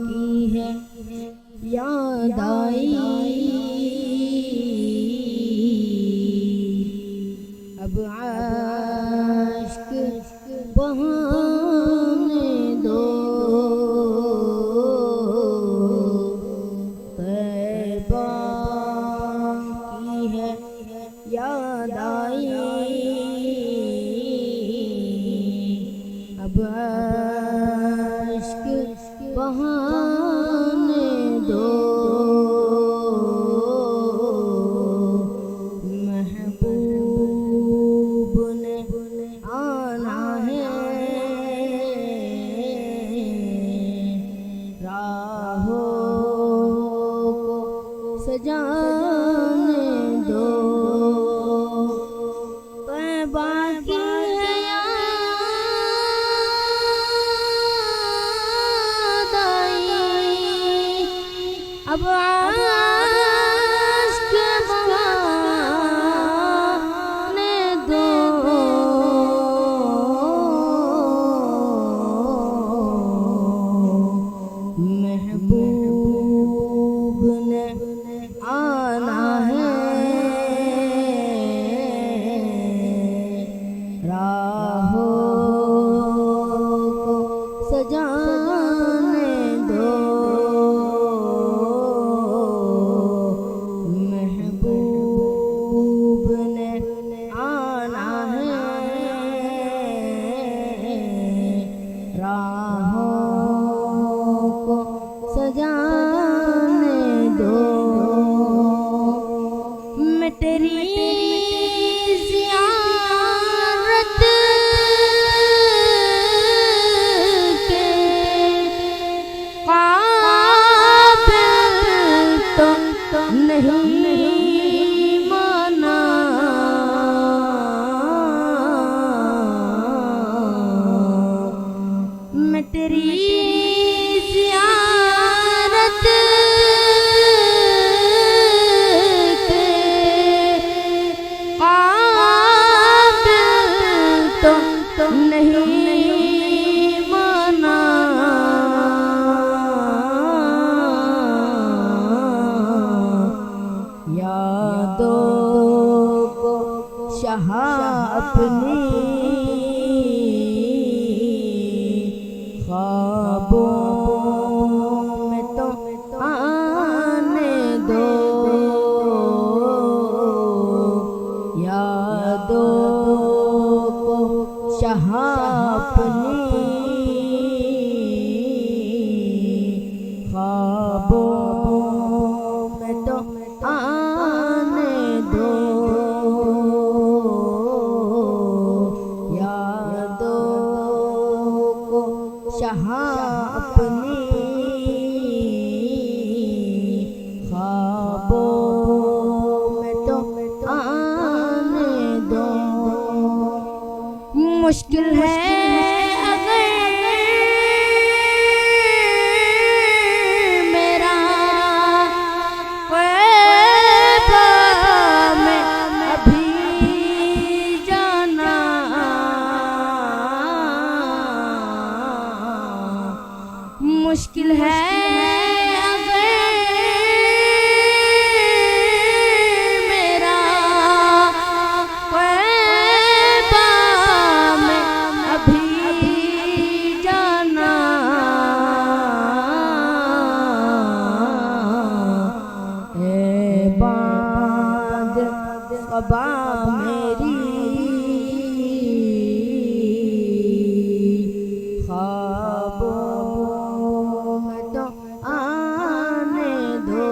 की है याद आई, अब आश्क बहाने दो, तैबा की है याद आई, अब आश्क बहाने दो, महबूब ने आना है, राहों को सजाने दो, तैबा की है याद आई, अब आश्क बहाने दो, महबूब ने आना है, राहों को सजाने दो, महबूब ने आना है, राहों को सजाने दो, मैं तेरी ज़ियारत के काबिल तो नहीं माना, मैं तेरी ज़ियारत के काबिल तो नहीं माना, यादों को शाह अपनी ख्वाबों में तो आने दो, यादों को शाह अपनी ख्वाबों में तो आने दो, यादों को शाह अपनी ख्वाबों में तो आने दो, मुश्किल है अगर मेरा क़ैबा में अभी जाना, मुश्किल है अगर मेरा क़ैबा में अभी जाना, ए बाँध क़बा मेरी ख्वाबों में तो आने दो,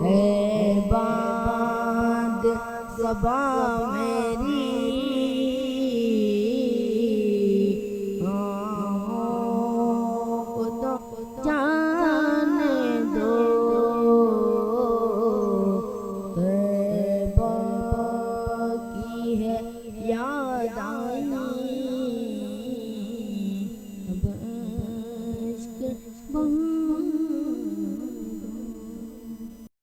ए बाँध क़बा